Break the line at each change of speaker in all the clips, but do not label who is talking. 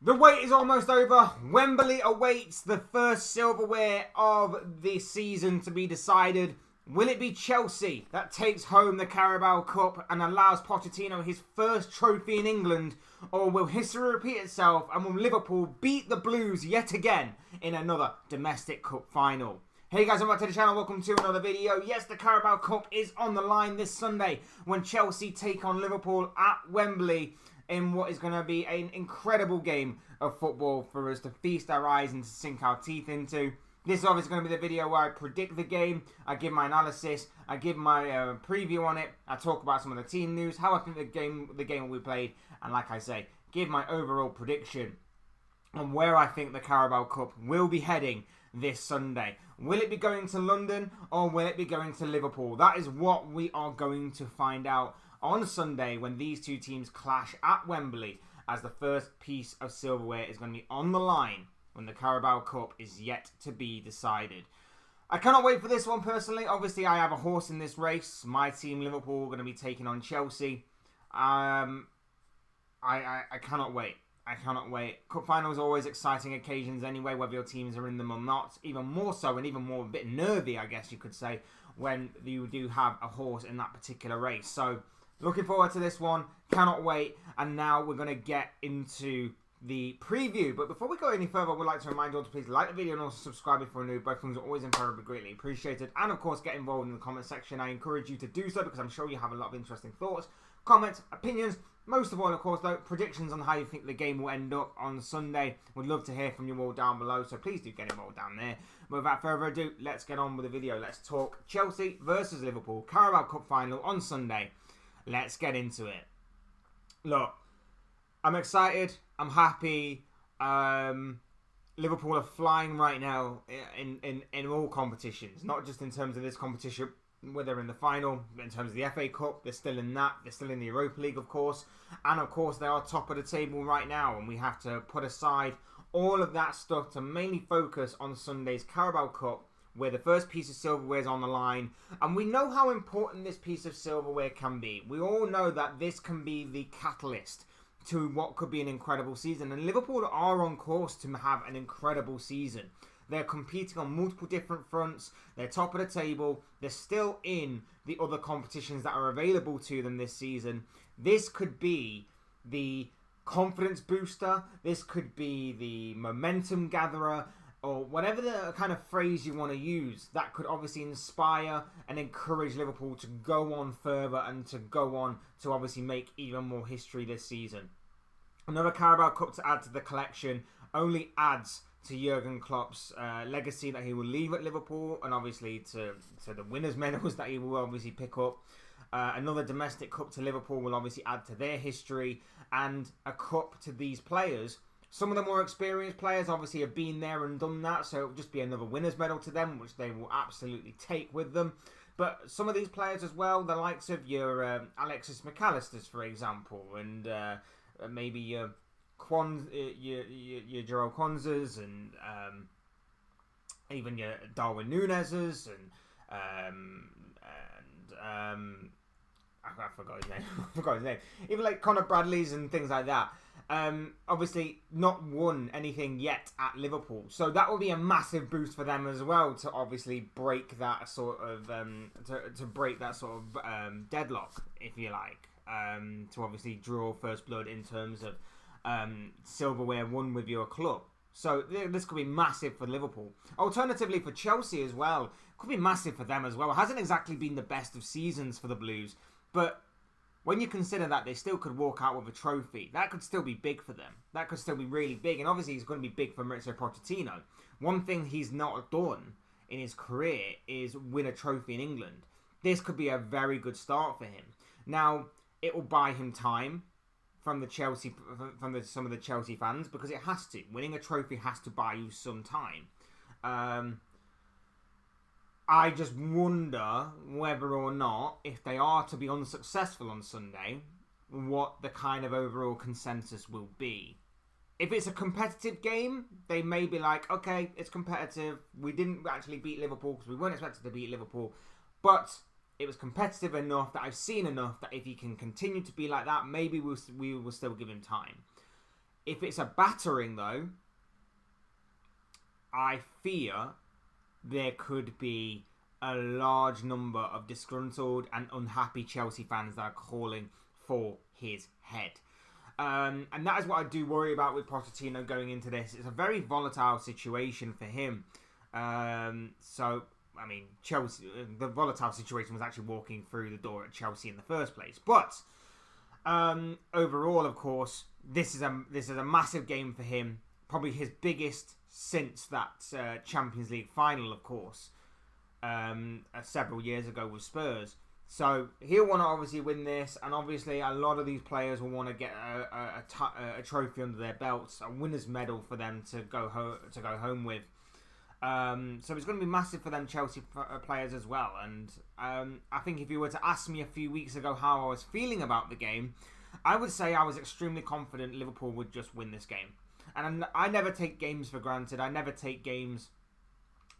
The wait is almost over. Wembley awaits the first silverware of the season to be decided. Will it be Chelsea that takes home the Carabao Cup and allows Pochettino his first trophy in England? Or will history repeat itself and will Liverpool beat the Blues yet again in another domestic cup final? Hey guys, welcome back to the channel. Welcome to another video. Yes, the Carabao Cup is on the line this Sunday when Chelsea take on Liverpool at Wembley in what is going to be an incredible game of football for us to feast our eyes and to sink our teeth into. This is obviously going to be the video where I predict the game, I give my analysis, I give my preview on it, I talk about some of the team news, how I think the game will be played, and like I say, give my overall prediction on where I think the Carabao Cup will be heading this Sunday. Will it be going to London or will it be going to Liverpool? That is what we are going to find out on Sunday when these two teams clash at Wembley, as the first piece of silverware is going to be on the line when the Carabao Cup is yet to be decided. I cannot wait for this one personally. Obviously, I have a horse in this race. My team, Liverpool, are going to be taking on Chelsea. I cannot wait. I cannot wait. Cup finals are always exciting occasions anyway, whether your teams are in them or not. Even more so and even more a bit nervy, I guess you could say, when you do have a horse in that particular race. So, looking forward to this one. Cannot wait. And now we're going to get into the preview. But before we go any further, I would like to remind you all to please like the video and also subscribe if you're new. Both things are always incredibly greatly appreciated. And of course, get involved in the comment section. I encourage you to do so because I'm sure you have a lot of interesting thoughts, comments, opinions. Most of all, of course, though, predictions on how you think the game will end up on Sunday. Would love to hear from you all down below, so please do get involved down there. But without further ado, let's get on with the video. Let's talk Chelsea versus Liverpool, Carabao Cup Final on Sunday. Let's get into it. Look, I'm excited. I'm happy. Liverpool are flying right now in all competitions, not just in terms of this competition where they're in the final. In terms of the FA Cup, they're still in that. They're still in the Europa League, of course. And, of course, they are top of the table right now. And we have to put aside all of that stuff to mainly focus on Sunday's Carabao Cup, where the first piece of silverware is on the line. And we know how important this piece of silverware can be. We all know that this can be the catalyst to what could be an incredible season. And Liverpool are on course to have an incredible season. They're competing on multiple different fronts. They're top of the table. They're still in the other competitions that are available to them this season. This could be the confidence booster. This could be the momentum gatherer, or whatever the kind of phrase you want to use, that could obviously inspire and encourage Liverpool to go on further and to go on to obviously make even more history this season. Another Carabao Cup to add to the collection only adds to Jurgen Klopp's legacy that he will leave at Liverpool, and obviously to the winners' medals that he will obviously pick up. Another domestic cup to Liverpool will obviously add to their history, and a cup to these players. Some of the more experienced players obviously have been there and done that, so it will just be another winner's medal to them, which they will absolutely take with them. But some of these players as well, the likes of your Alexis McAllisters, for example, and maybe your João Quanzas, and even your Darwin Núñez's, and I forgot his name. Even like Conor Bradley's and things like that. Obviously not won anything yet at Liverpool, so that will be a massive boost for them as well to obviously break that sort of deadlock, if you like, to obviously draw first blood in terms of silverware won with your club. So this could be massive for Liverpool. Alternatively, for Chelsea as well, could be massive for them as well. It hasn't exactly been the best of seasons for the Blues, but when you consider that they still could walk out with a trophy, that could still be big for them. That could still be really big. And obviously it's going to be big for Mauricio Pochettino. One thing he's not done in his career is win a trophy in England. This could be a very good start for him. Now, it will buy him time from some of the Chelsea fans, because it has to. Winning a trophy has to buy you some time. I just wonder whether or not, if they are to be unsuccessful on Sunday, what the kind of overall consensus will be. If it's a competitive game, they may be like, okay, it's competitive. We didn't actually beat Liverpool because we weren't expected to beat Liverpool. But it was competitive enough that I've seen enough that if he can continue to be like that, maybe we will still give him time. If it's a battering, though, I fear there could be a large number of disgruntled and unhappy Chelsea fans that are calling for his head. And that is what I do worry about with Pochettino going into this. It's a very volatile situation for him. Chelsea, the volatile situation was actually walking through the door at Chelsea in the first place. But overall, of course, this is a massive game for him. Probably his biggest since that Champions League final, of course, several years ago with Spurs. So he'll want to obviously win this, and obviously a lot of these players will want to get a trophy under their belts, a winner's medal for them to go home with. So it's going to be massive for them Chelsea players as well. And I think if you were to ask me a few weeks ago how I was feeling about the game, I would say I was extremely confident Liverpool would just win this game. And I never take games for granted. I never take games,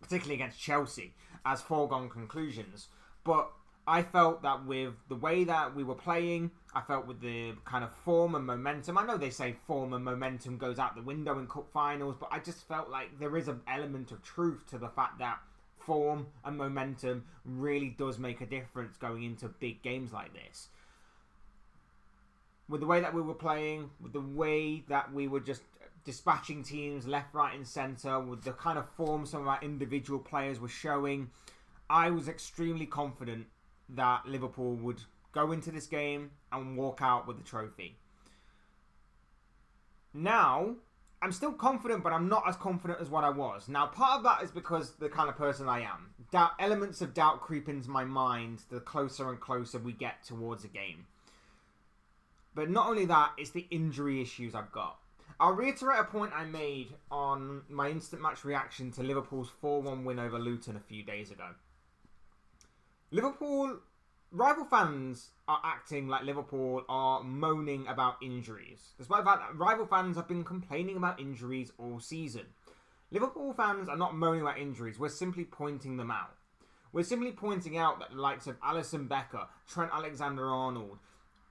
particularly against Chelsea, as foregone conclusions. But I felt that with the way that we were playing, I felt with the kind of form and momentum. I know they say form and momentum goes out the window in cup finals, but I just felt like there is an element of truth to the fact that form and momentum really does make a difference going into big games like this. With the way that we were playing, with the way that we were just dispatching teams left, right and centre, with the kind of form some of our individual players were showing, I was extremely confident that Liverpool would go into this game and walk out with the trophy. Now, I'm still confident, but I'm not as confident as what I was. Now, part of that is because the kind of person I am. Elements of doubt creep into my mind the closer and closer we get towards a game. But not only that, it's the injury issues I've got. I'll reiterate a point I made on my instant match reaction to Liverpool's 4-1 win over Luton a few days ago. Rival fans are acting like Liverpool are moaning about injuries. Despite the fact that rival fans have been complaining about injuries all season. Liverpool fans are not moaning about injuries, we're simply pointing them out. We're simply pointing out that the likes of Alisson Becker, Trent Alexander-Arnold,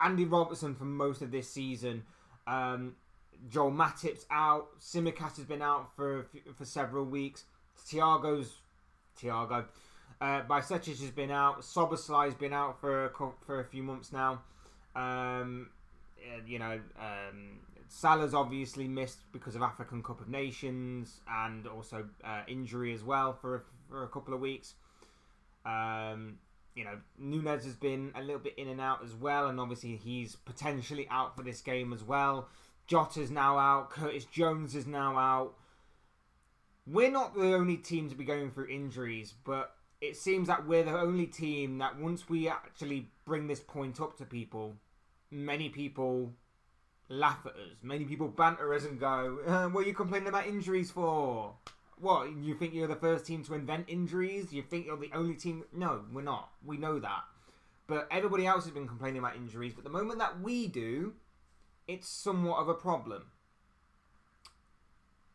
Andy Robertson for most of this season, Joel Matip's out, Tsimikas has been out for several weeks, Thiago, Bajcetic has been out, Szoboszlai's been out for a few months now. Salah's obviously missed because of African Cup of Nations and also injury as well for a couple of weeks. Núñez has been a little bit in and out as well, and obviously he's potentially out for this game as well. Jota's now out. Curtis Jones is now out. We're not the only team to be going through injuries, but it seems that we're the only team that once we actually bring this point up to people, many people laugh at us. Many people banter us and go, what are you complaining about injuries for? What, you think you're the first team to invent injuries? You think you're the only team? No, we're not. We know that. But everybody else has been complaining about injuries. But the moment that we do, it's somewhat of a problem.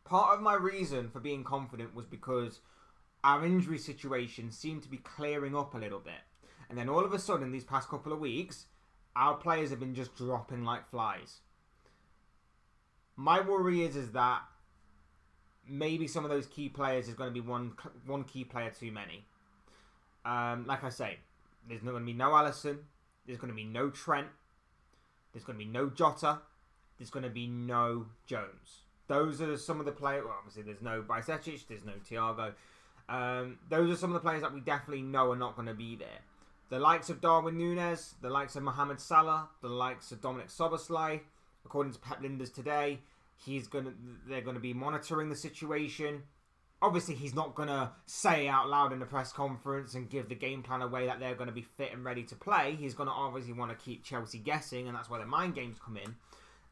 Part of my reason for being confident was because our injury situation seemed to be clearing up a little bit. And then all of a sudden, these past couple of weeks, our players have been just dropping like flies. My worry is that maybe some of those key players is going to be one key player too many. Like I say, there's going to be no Alisson. There's going to be no Trent. There's going to be no Jota. There's going to be no Jones. Those are some of the players. Well, obviously, there's no Bajcetic. There's no Thiago. Those are some of the players that we definitely know are not going to be there. The likes of Darwin Núñez, the likes of Mohamed Salah, the likes of Dominic Szoboszlai. According to Pep Lijnders today, they're going to be monitoring the situation. Obviously, he's not going to say out loud in the press conference and give the game plan away that they're going to be fit and ready to play. He's going to obviously want to keep Chelsea guessing, and that's where the mind games come in.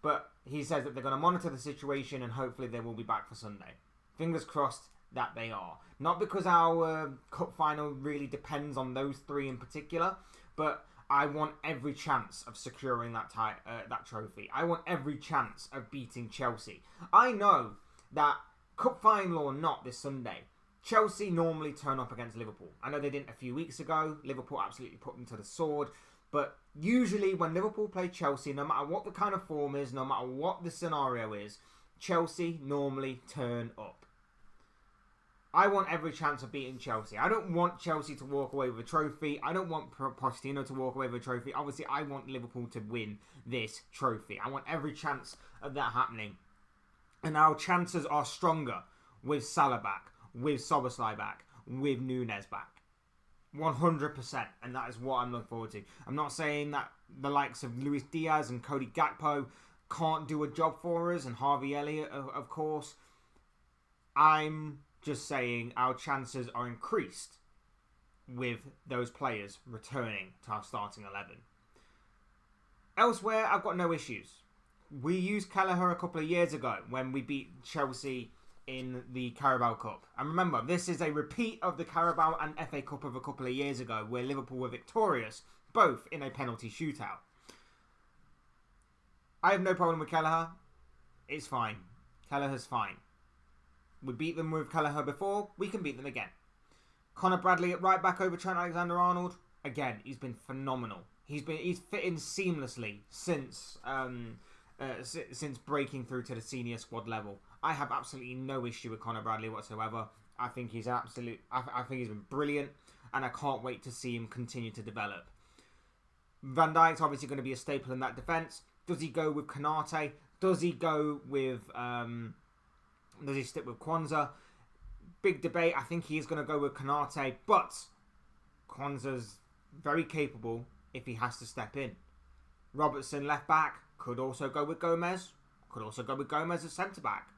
But he says that they're going to monitor the situation and hopefully they will be back for Sunday. Fingers crossed that they are. Not because our cup final really depends on those three in particular, but I want every chance of securing that trophy. I want every chance of beating Chelsea. I know that cup final or not this Sunday, Chelsea normally turn up against Liverpool. I know they didn't a few weeks ago. Liverpool absolutely put them to the sword. But usually when Liverpool play Chelsea, no matter what the kind of form is, no matter what the scenario is, Chelsea normally turn up. I want every chance of beating Chelsea. I don't want Chelsea to walk away with a trophy. I don't want Pochettino to walk away with a trophy. Obviously, I want Liverpool to win this trophy. I want every chance of that happening. And our chances are stronger with Salah back, with Szoboszlai back, with Núñez back. 100%. And that is what I'm looking forward to. I'm not saying that the likes of Luis Diaz and Cody Gakpo can't do a job for us, and Harvey Elliott, of course. I'm just saying our chances are increased with those players returning to our starting 11. Elsewhere, I've got no issues. We used Kelleher a couple of years ago when we beat Chelsea in the Carabao Cup. And remember, this is a repeat of the Carabao and FA Cup of a couple of years ago, where Liverpool were victorious, both in a penalty shootout. I have no problem with Kelleher. It's fine. Kelleher's fine. We beat them with Kelleher before. We can beat them again. Conor Bradley at right back over Trent Alexander-Arnold. Again, he's been phenomenal. He's fit in seamlessly since breaking through to the senior squad level. I have absolutely no issue with Conor Bradley whatsoever. I think he's I think he's been brilliant, and I can't wait to see him continue to develop. Van Dijk's obviously going to be a staple in that defence. Does he go with Konate? Does he go with does he stick with Kwanzaa? Big debate. I think he's going to go with Konate, but Kwanzaa's very capable if he has to step in. Robertson left back, could also go with Gomez. Could also go with Gomez as centre back.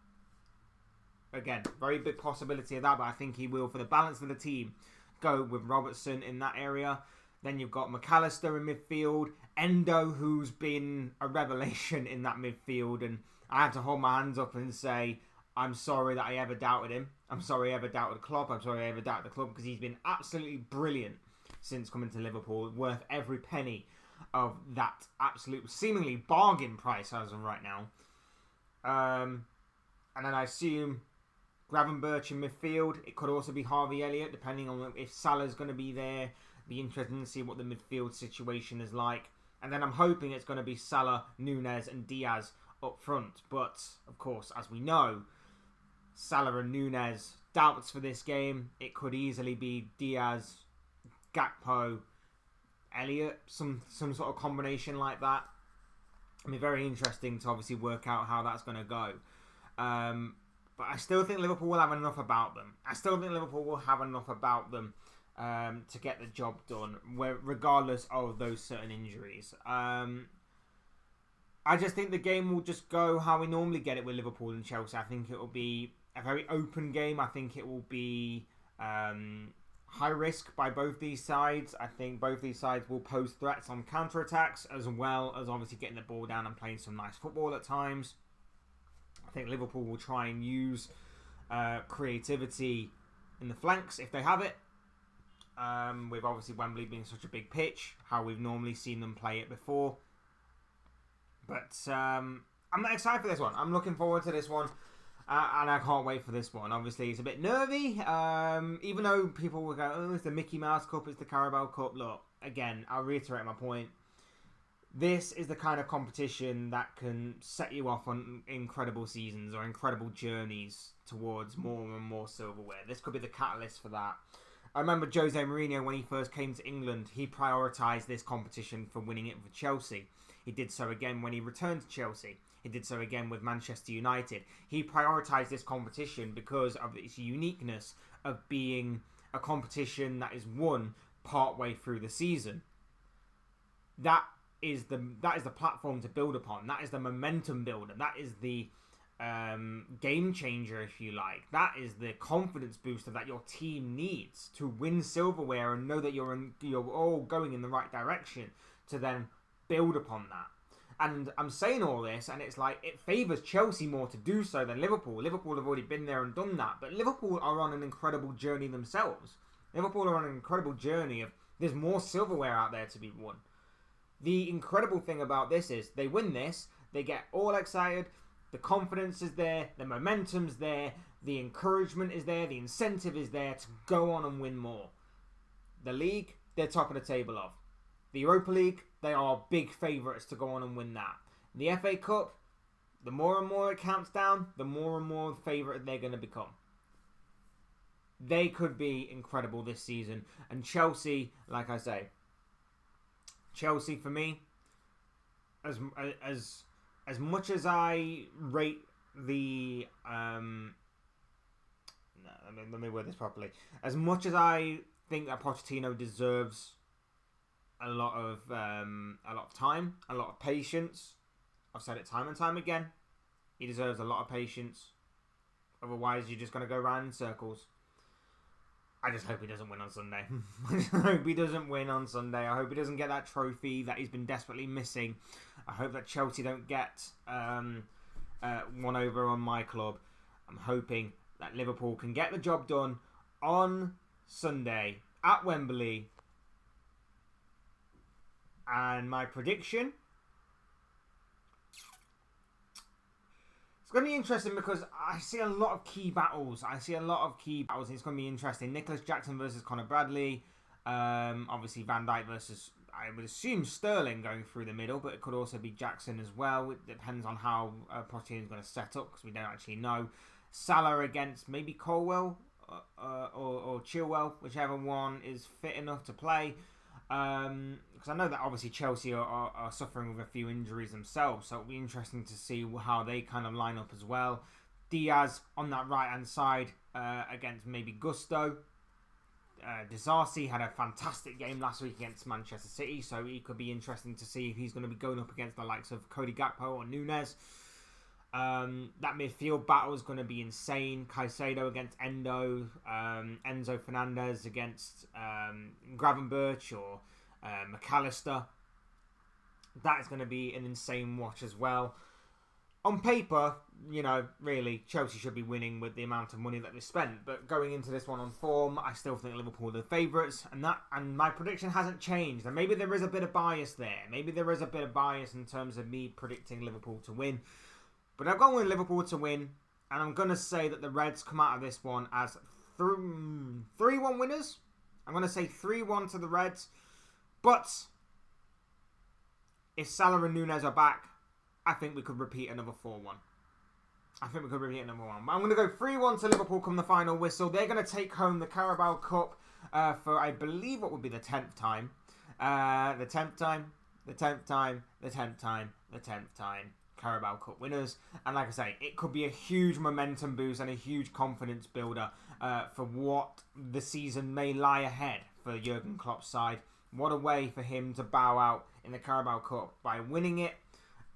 Again, very big possibility of that, but I think he will, for the balance of the team, go with Robertson in that area. Then you've got McAllister in midfield, Endo, who's been a revelation in that midfield, and I have to hold my hands up and say, I'm sorry that I ever doubted him. I'm sorry I ever doubted Klopp. I'm sorry I ever doubted the club, because he's been absolutely brilliant since coming to Liverpool, worth every penny of that absolute, seemingly bargain price as of right now. And then I assume Gravenberch in midfield. It could also be Harvey Elliott, depending on if Salah's going to be there. Be interesting to see what the midfield situation is like. And then I'm hoping it's going to be Salah, Núñez and Diaz up front. But, of course, as we know, Salah and Núñez, doubts for this game. It could easily be Diaz, Gakpo, Elliott, some sort of combination like that. I mean, very interesting to obviously work out how that's going to go. But I still think Liverpool will have enough about them. To get the job done, regardless of those certain injuries. I just think the game will just go how we normally get it with Liverpool and Chelsea. I think it will be a very open game. I think it will be high risk by both these sides. I think both these sides will pose threats on counter-attacks, as well as obviously getting the ball down and playing some nice football at times. I think Liverpool will try and use creativity in the flanks if they have it. With obviously Wembley being such a big pitch, how we've normally seen them play it before. But I'm not excited for this one. I'm looking forward to this one. And I can't wait for this one. Obviously, it's a bit nervy. Even though people will go, oh, it's the Mickey Mouse Cup, it's the Carabao Cup. Look, again, I'll reiterate my point. This is the kind of competition that can set you off on incredible seasons or incredible journeys towards more and more silverware. This could be the catalyst for that. I remember Jose Mourinho, when he first came to England, he prioritised this competition for winning it for Chelsea. He did so again when he returned to Chelsea. He did so again with Manchester United. He prioritised this competition because of its uniqueness of being a competition that is won partway through the season. That is the platform to build upon. That is the momentum builder. That is the game changer, if you like. That is the confidence booster that your team needs to win silverware and know that you're all going in the right direction to then build upon that. And I'm saying all this, and it's like it favours Chelsea more to do so than Liverpool. Liverpool have already been there and done that, but Liverpool are on an incredible journey themselves. Liverpool are on an incredible journey of there's more silverware out there to be won. The incredible thing about this is they win this, they get all excited. The confidence is there, the momentum's there, the encouragement is there, the incentive is there to go on and win more. The league, they're top of the table of. The Europa League, they are big favourites to go on and win that. The FA Cup, the more and more it counts down, the more and more favourite they're going to become. They could be incredible this season. And Chelsea, like I say, Chelsea for me, as much as I rate the let me word this properly. As much as I think that Pochettino deserves a lot of time, a lot of patience. I've said it time and time again. He deserves a lot of patience. Otherwise, you're just going to go round in circles. I just hope he doesn't win on Sunday. I hope he doesn't win on Sunday. I hope he doesn't get that trophy that he's been desperately missing. I hope that Chelsea don't get one over on my club. I'm hoping that Liverpool can get the job done on Sunday at Wembley. And my prediction, it's going to be interesting because I see a lot of key battles. And it's going to be interesting. Nicholas Jackson versus Conor Bradley. Obviously, Van Dijk versus, I would assume, Sterling going through the middle. But it could also be Jackson as well. It depends on how Pochettino is going to set up because we don't actually know. Salah against maybe Colwell or Chilwell. Whichever one is fit enough to play. Because I know that obviously Chelsea are suffering with a few injuries themselves, so it'll be interesting to see how they kind of line up as well. Diaz on that right hand side against maybe Gusto. Disasi had a fantastic game last week against Manchester City, so it could be interesting to see if he's going to be going up against the likes of Cody Gakpo or Nunes. That midfield battle is going to be insane. Caicedo against Endo, Enzo Fernandez against Gravenberch or McAllister. That is going to be an insane watch as well. On paper, really, Chelsea should be winning with the amount of money that they spent. But going into this one on form, I still think Liverpool are the favourites. And my prediction hasn't changed. And maybe there is a bit of bias there. Maybe there is a bit of bias in terms of me predicting Liverpool to win. But I've gone with Liverpool to win, and I'm going to say that the Reds come out of this one as 3-1 winners. I'm going to say 3-1 to the Reds. But if Salah and Nunes are back, I think we could repeat another 4-1. But I'm going to go 3-1 to Liverpool come the final whistle. They're going to take home the Carabao Cup for, I believe, what would be the 10th time. The 10th time. Carabao Cup winners, and like I say, it could be a huge momentum boost and a huge confidence builder for what the season may lie ahead for Jurgen Klopp's side. What a way for him to bow out in the Carabao Cup by winning it.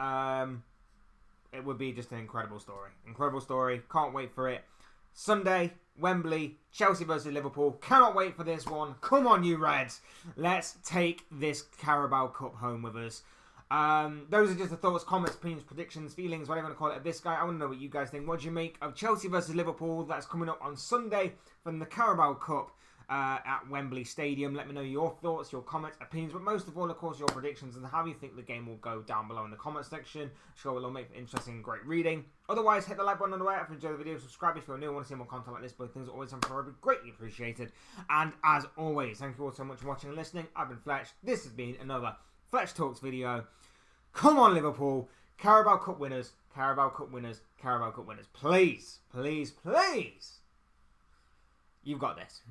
It would be just an incredible story. Can't wait for it. Sunday, Wembley, Chelsea versus Liverpool. Cannot wait for this one. Come on, you Reds. Let's take this Carabao Cup home with us. Those are just the thoughts, comments, opinions, predictions, feelings, whatever you want to call it, of this guy. I want to know what you guys think. What do you make of Chelsea versus Liverpool? That's coming up on Sunday from the Carabao Cup at Wembley Stadium. Let me know your thoughts, your comments, opinions, but most of all, of course, your predictions and how you think the game will go down below in the comment section. Sure, it'll make for interesting and great reading. Otherwise, hit the like button on the way if you enjoy the video. Subscribe if you're new and want to see more content like this. Both things are always greatly appreciated. And as always, thank you all so much for watching and listening. I've been Fletch. This has been another Fletch Talks video. Come on, Liverpool. Carabao Cup winners. Please. You've got this.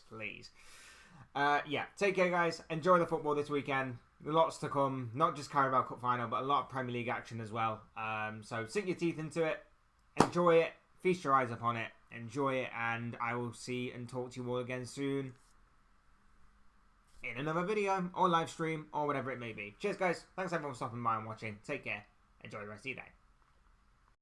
Please. Take care, guys. Enjoy the football this weekend. Lots to come. Not just Carabao Cup Final, but a lot of Premier League action as well. So sink your teeth into it. Enjoy it. Feast your eyes upon it. Enjoy it. And I will see and talk to you all again soon. In another video or live stream or whatever it may be. Cheers, guys. Thanks everyone for stopping by and watching. Take care. Enjoy the rest of your day.